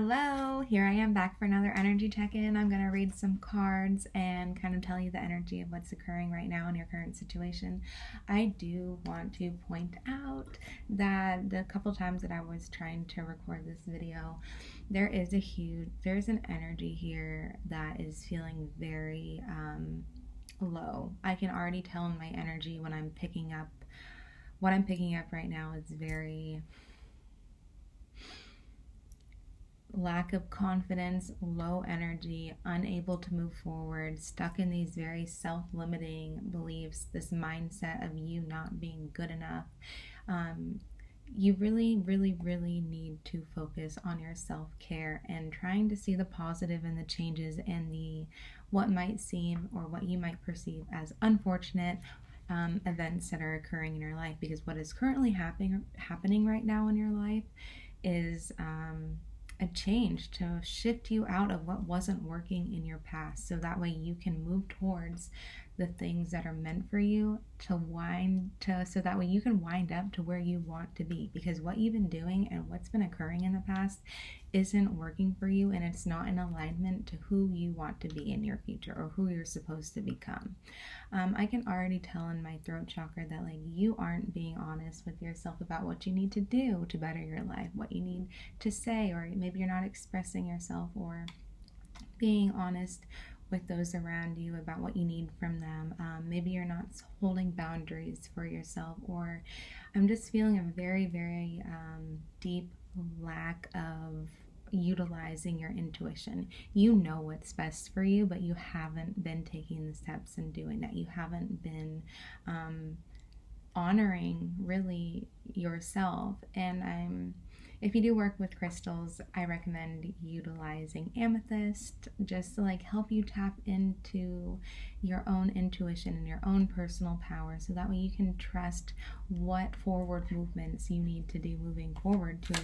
Hello, here I am back for another energy check-in. I'm going to read some cards and kind of tell you the energy of what's occurring right now in your current situation. I do want to point out that the couple times that I was trying to record this video, there's an energy here that is feeling very low. I can already tell in my energy when I'm picking up, what I'm picking up right now is very lack of confidence, low energy, unable to move forward, stuck in these very self-limiting beliefs, this mindset of you not being good enough. You really, really, really need to focus on your self-care and trying to see the positive in the changes and the what might seem or what you might perceive as unfortunate events that are occurring in your life, because what is currently happening right now in your life is a change to shift you out of what wasn't working in your past, so that way you can move towards the things that are meant for you so that way you can wind up to where you want to be, because what you've been doing and what's been occurring in the past isn't working for you, and it's not in alignment to who you want to be in your future or who you're supposed to become. I can already tell in my throat chakra that you aren't being honest with yourself about what you need to do to better your life, what you need to say, or maybe you're not expressing yourself or being honest with those around you about what you need from them. Maybe you're not holding boundaries for yourself, or I'm just feeling a very, very deep lack of utilizing your intuition. You know what's best for you, but you haven't been taking the steps and doing that. You haven't been honoring really yourself. And if you do work with crystals, I recommend utilizing amethyst just to help you tap into your own intuition and your own personal power, so that way you can trust what forward movements you need to do moving forward to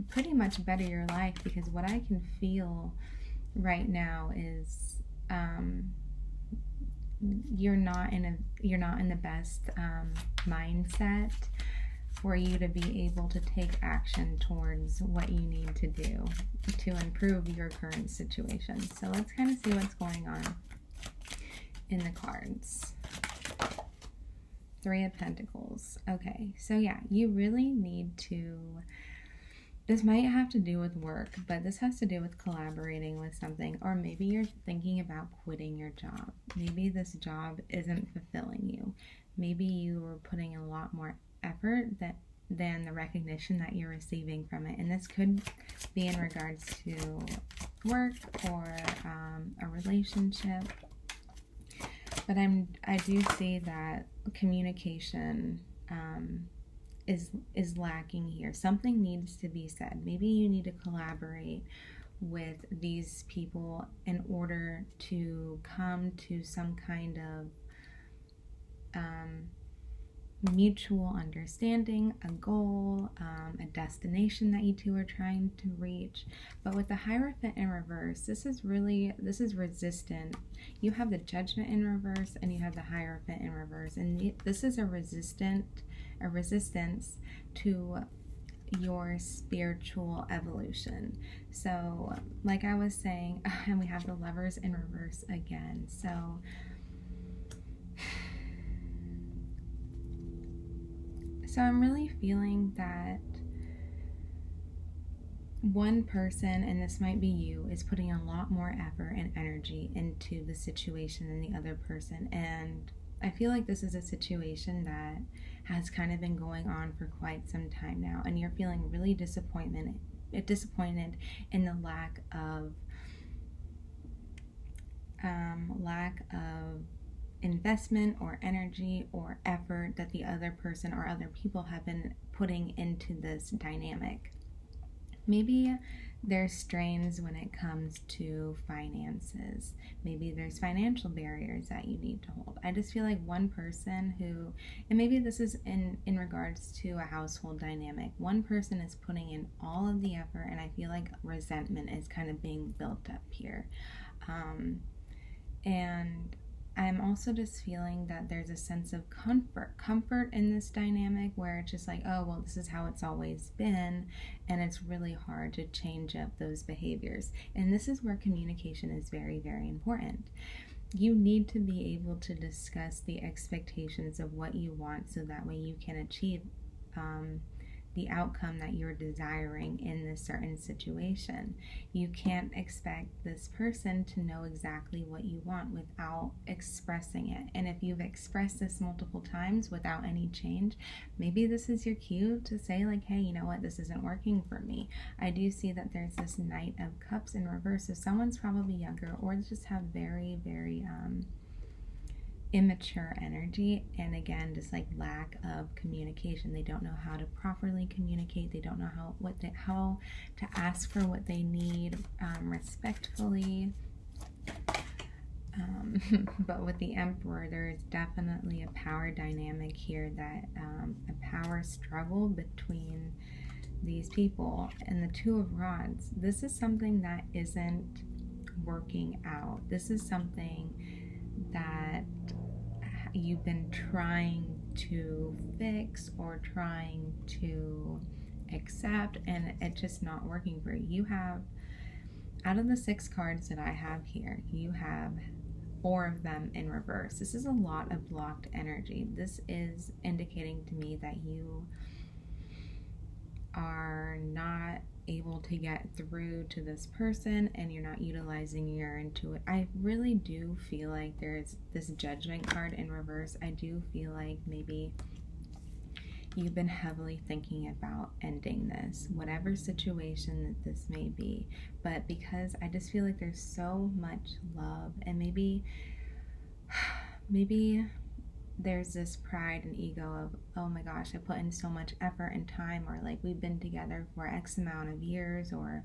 pretty much better your life. Because what I can feel right now is you're not in the best mindset for you to be able to take action towards what you need to do to improve your current situation. So let's kind of see what's going on in the cards. Three of Pentacles. Okay, so yeah, you really need to, this might have to do with work, but this has to do with collaborating with something, or maybe you're thinking about quitting your job. Maybe this job isn't fulfilling you. Maybe you were putting a lot more effort than the recognition that you're receiving from it, and this could be in regards to work or a relationship. But I do see that communication is lacking here. Something needs to be said. Maybe you need to collaborate with these people in order to come to some kind of mutual understanding, a goal, a destination that you two are trying to reach. But with the Hierophant in reverse, this is resistant. You have the Judgment in reverse and you have the Hierophant in reverse, and this is a resistance to your spiritual evolution. So like I was saying, and we have the Lovers in reverse again. So I'm really feeling that one person, and this might be you, is putting a lot more effort and energy into the situation than the other person. And I feel like this is a situation that has kind of been going on for quite some time now, and you're feeling really disappointed in the lack of investment or energy or effort that the other person or other people have been putting into this dynamic. Maybe there's strains when it comes to finances. Maybe there's financial barriers that you need to hold. I just feel like one person who, and maybe this is in regards to a household dynamic, one person is putting in all of the effort, and I feel like resentment is kind of being built up here. And I'm also just feeling that there's a sense of comfort in this dynamic where it's just like, oh, well, this is how it's always been, and it's really hard to change up those behaviors. And this is where communication is very, very important. You need to be able to discuss the expectations of what you want so that way you can achieve the outcome that you're desiring in this certain situation. You can't expect this person to know exactly what you want without expressing it. And if you've expressed this multiple times without any change, maybe this is your cue to say like, hey, you know what, this isn't working for me. I do see that there's this Knight of Cups in reverse. So someone's probably younger or just have very, very immature energy, and again, just like lack of communication. They don't know how to properly communicate. They don't know how to ask for what they need respectfully. But with the Emperor, there is definitely a power dynamic here, that a power struggle between these people. And the Two of Rods, this is something that isn't working out. This is something that you've been trying to fix or trying to accept, and it's just not working for you. You have, out of the 6 cards that I have here, you have 4 of them in reverse. This is a lot of blocked energy. This is indicating to me that you are not able to get through to this person and you're not utilizing your intuition. I really do feel like there's this Judgment card in reverse. I do feel like maybe you've been heavily thinking about ending this, whatever situation that this may be. But because I just feel like there's so much love, and maybe there's this pride and ego of, oh my gosh, I put in so much effort and time, or like we've been together for X amount of years, or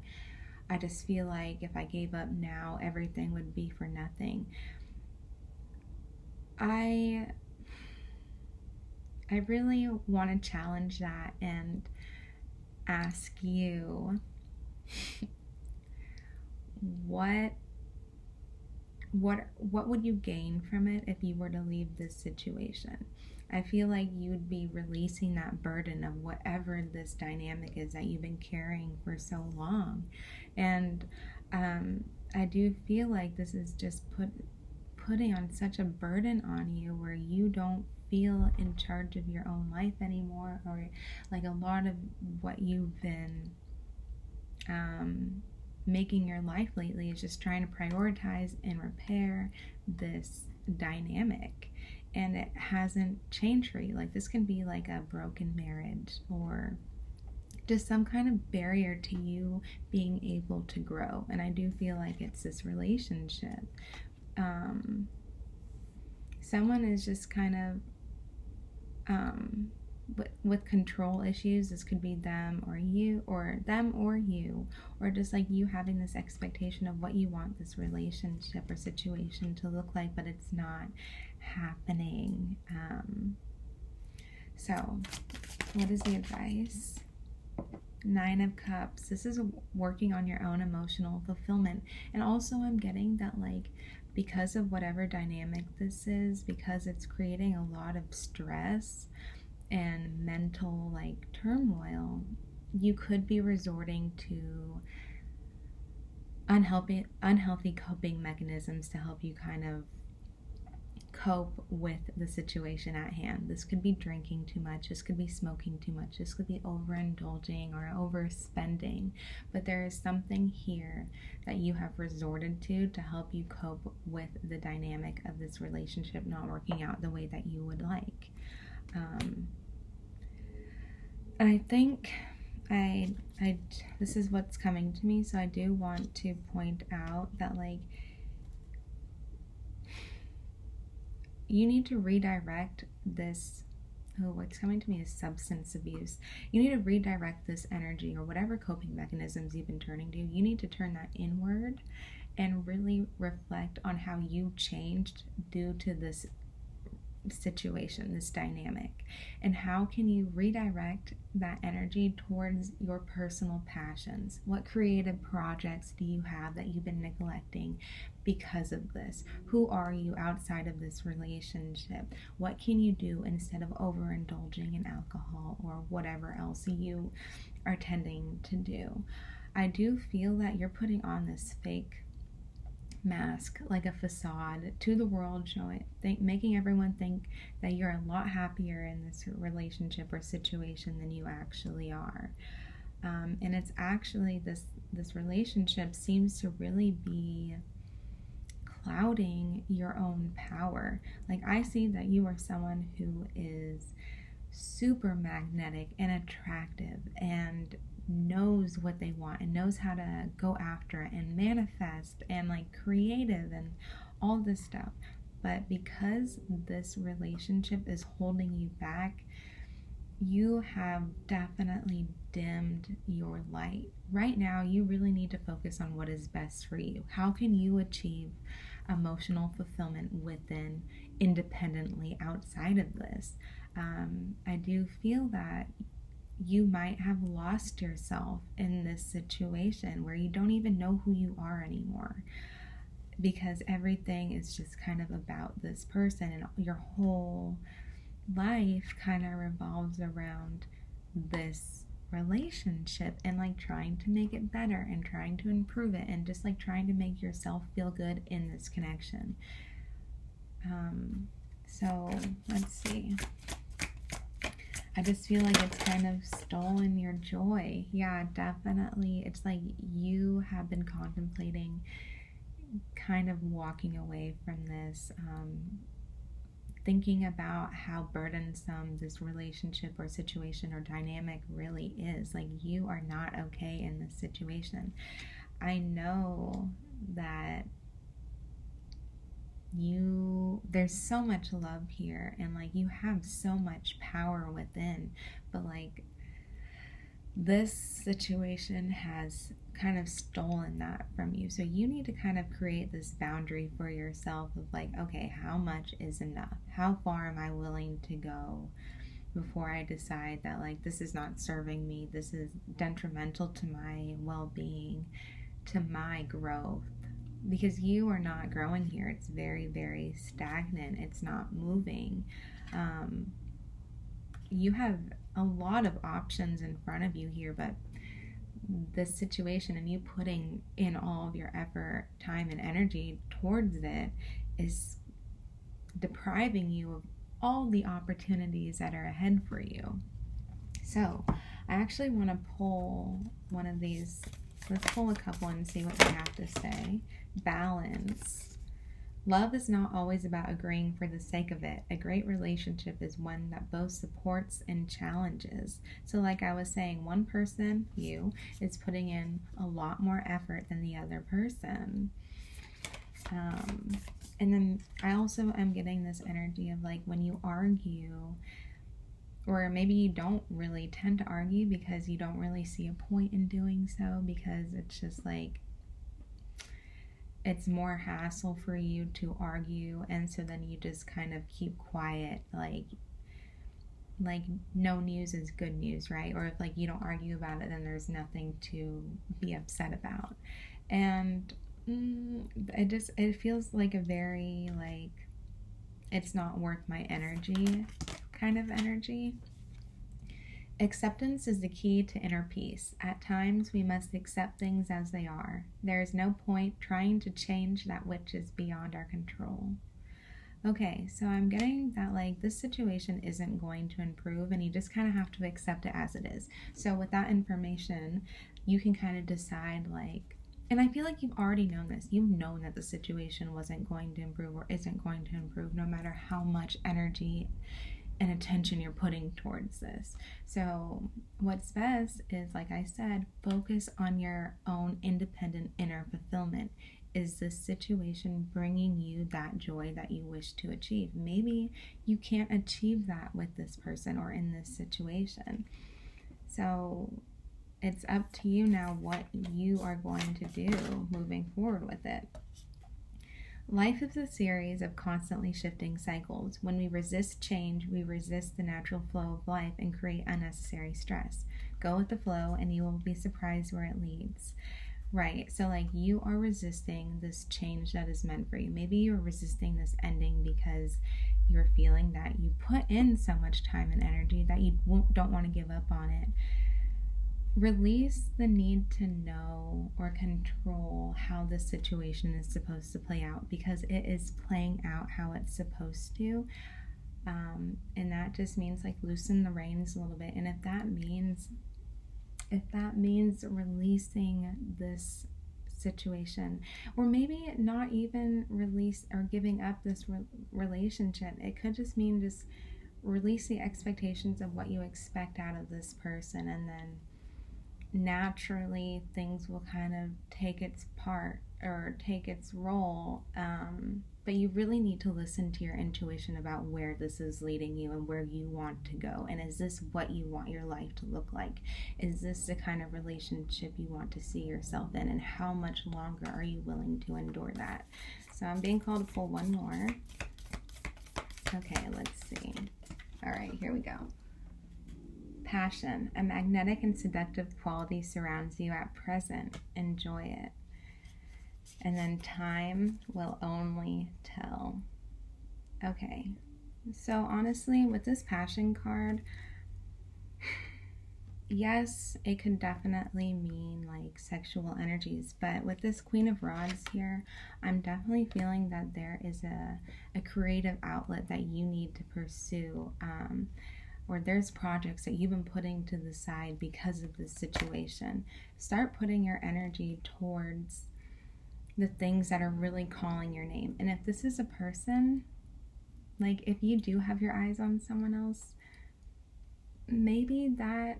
I just feel like if I gave up now, everything would be for nothing. I really want to challenge that and ask you, what would you gain from it if you were to leave this situation? I feel like you would be releasing that burden of whatever this dynamic is that you've been carrying for so long. And I do feel like this is just putting on such a burden on you where you don't feel in charge of your own life anymore, or like a lot of what you've been making your life lately is just trying to prioritize and repair this dynamic, and it hasn't changed for you. Like this can be like a broken marriage or just some kind of barrier to you being able to grow. And I do feel like it's this relationship. Someone is just kind of with control issues. This could be them or you, or or just like you having this expectation of what you want this relationship or situation to look like, but it's not happening. So what is the advice? 9 of Cups. This is working on your own emotional fulfillment. And also I'm getting that, like, because of whatever dynamic this is, because it's creating a lot of stress and mental like turmoil, you could be resorting to unhealthy coping mechanisms to help you kind of cope with the situation at hand. This could be drinking too much, this could be smoking too much, this could be overindulging or overspending, but there is something here that you have resorted to help you cope with the dynamic of this relationship not working out the way that you would like. And I think this is what's coming to me, so I do want to point out that, like, you need to redirect this. Oh, what's coming to me is substance abuse. You need to redirect this energy or whatever coping mechanisms you've been turning to. You need to turn that inward and really reflect on how you changed due to this situation, this dynamic? And how can you redirect that energy towards your personal passions? What creative projects do you have that you've been neglecting because of this? Who are you outside of this relationship? What can you do instead of overindulging in alcohol or whatever else you are tending to do? I do feel that you're putting on this fake mask, like a facade to the world, making everyone think that you're a lot happier in this relationship or situation than you actually are. And it's actually this relationship seems to really be clouding your own power. Like, I see that you are someone who is super magnetic and attractive and knows what they want and knows how to go after it and manifest and like creative and all this stuff. But because this relationship is holding you back, you have definitely dimmed your light. Right now, you really need to focus on what is best for you. How can you achieve emotional fulfillment within, independently outside of this? I do feel that you might have lost yourself in this situation where you don't even know who you are anymore, because everything is just kind of about this person, and your whole life kind of revolves around this relationship and like trying to make it better and trying to improve it and just like trying to make yourself feel good in this connection. So let's see. I just feel like it's kind of stolen your joy. Yeah, definitely. It's like you have been contemplating kind of walking away from this, thinking about how burdensome this relationship or situation or dynamic really is. Like, you are not okay in this situation. I know that there's so much love here, and like you have so much power within, but like this situation has kind of stolen that from you. So you need to kind of create this boundary for yourself of like, okay, how much is enough? How far am I willing to go before I decide that like this is not serving me, this is detrimental to my well-being, to my growth? Because you are not growing here. It's very, very stagnant. It's not moving. You have a lot of options in front of you here, but this situation and you putting in all of your effort, time, and energy towards it is depriving you of all the opportunities that are ahead for you. So I actually want to pull one of these. Let's pull a couple and see what they have to say. Balance. Love is not always about agreeing for the sake of it. A great relationship is one that both supports and challenges. So like I was saying, one person, you, is putting in a lot more effort than the other person. And then I also am getting this energy of like when you argue, or maybe you don't really tend to argue because you don't really see a point in doing so, because it's just like it's more hassle for you to argue, and so then you just kind of keep quiet, like no news is good news, right? Or if like you don't argue about it, then there's nothing to be upset about. And it feels like a very like it's not worth my energy kind of energy. Acceptance is the key to inner peace. At times, we must accept things as they are. There is no point trying to change that which is beyond our control. Okay, so I'm getting that like this situation isn't going to improve, and you just kind of have to accept it as it is. So with that information, you can kind of decide like, and I feel like you've already known this. You've known that the situation wasn't going to improve or isn't going to improve, no matter how much energy and attention you're putting towards this. So what's best is, like I said, focus on your own independent inner fulfillment. Is this situation bringing you that joy that you wish to achieve? Maybe you can't achieve that with this person or in this situation. So it's up to you now what you are going to do moving forward with it. Life is a series of constantly shifting cycles. When we resist change, we resist the natural flow of life and create unnecessary stress. Go with the flow and you will be surprised where it leads. Right. So, like, you are resisting this change that is meant for you. Maybe you're resisting this ending because you're feeling that you put in so much time and energy that you don't want to give up on it. Release the need to know or control how this situation is supposed to play out, because it is playing out how it's supposed to. And that just means, like, loosen the reins a little bit. And if that means releasing this situation, or maybe not even release or giving up this relationship, it could just mean just release the expectations of what you expect out of this person, and then naturally things will kind of take its part or take its role. But you really need to listen to your intuition about where this is leading you and where you want to go. And is this what you want your life to look like? Is this the kind of relationship you want to see yourself in? And how much longer are you willing to endure that? So I'm being called to pull one more. Okay, let's see. All right, here we go. Passion. A magnetic and seductive quality surrounds you at present. Enjoy it. And then time will only tell. Okay. So honestly, with this passion card, yes, it could definitely mean like sexual energies, but with this Queen of Rods here, I'm definitely feeling that there is a creative outlet that you need to pursue. Or there's projects that you've been putting to the side because of this situation. Start putting your energy towards the things that are really calling your name. And if this is a person, like if you do have your eyes on someone else, maybe that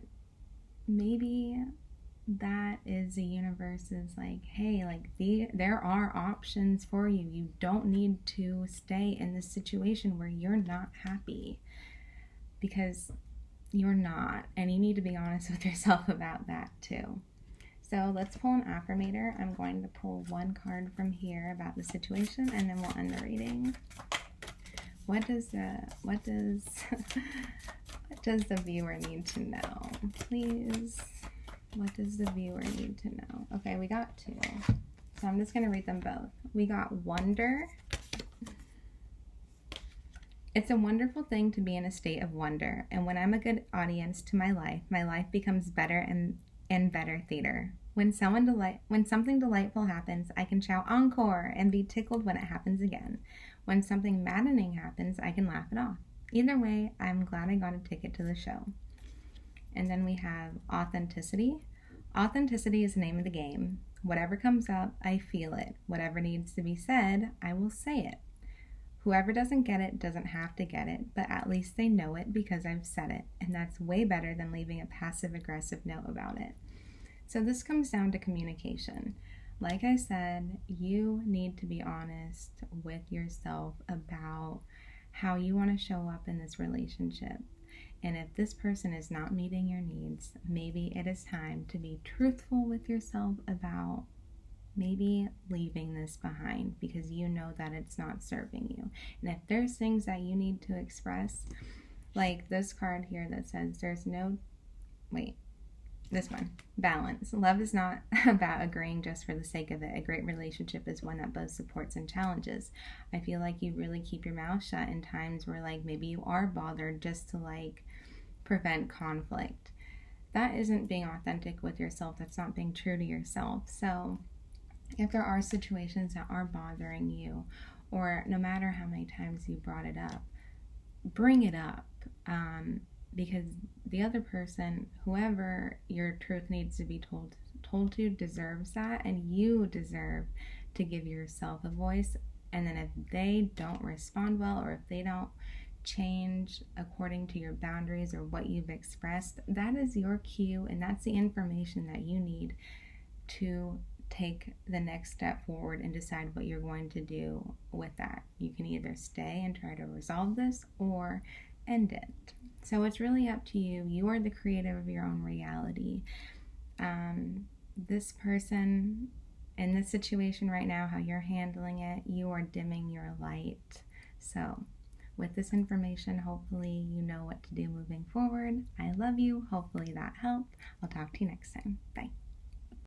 is the universe's like, hey, like there are options for you. You don't need to stay in this situation where you're not happy, because you're not, and you need to be honest with yourself about that too. So let's pull an affirmator. I'm going to pull one card from here about the situation, and then we'll end the reading. What does the viewer need to know? Please, what does the viewer need to know? Okay, we got two. So I'm just going to read them both. We got wonder. It's a wonderful thing to be in a state of wonder, and when I'm a good audience to my life becomes better and better theater. When something delightful happens, I can shout encore and be tickled when it happens again. When something maddening happens, I can laugh it off. Either way, I'm glad I got a ticket to the show. And then we have authenticity. Authenticity is the name of the game. Whatever comes up, I feel it. Whatever needs to be said, I will say it. Whoever doesn't get it doesn't have to get it, but at least they know it because I've said it, and that's way better than leaving a passive-aggressive note about it. So this comes down to communication. Like I said, you need to be honest with yourself about how you want to show up in this relationship. And if this person is not meeting your needs, maybe it is time to be truthful with yourself about maybe leaving this behind, because you know that it's not serving you. And if there's things that you need to express, like this card here that says this one, balance. Love is not about agreeing just for the sake of it. A great relationship is one that both supports and challenges. I feel like you really keep your mouth shut in times where like maybe you are bothered just to like prevent conflict. That isn't being authentic with yourself. That's not being true to yourself. So if there are situations that are bothering you, or no matter how many times you brought it up, bring it up, because the other person, whoever your truth needs to be told to, deserves that, and you deserve to give yourself a voice. And then if they don't respond well, or if they don't change according to your boundaries or what you've expressed, that is your cue, and that's the information that you need to take the next step forward and decide what you're going to do with that. You can either stay and try to resolve this or end it. So it's really up to you. You are the creator of your own reality. This person in this situation right now, how you're handling it, you are dimming your light. So with this information, hopefully you know what to do moving forward. I love you. Hopefully that helped. I'll talk to you next time. Bye.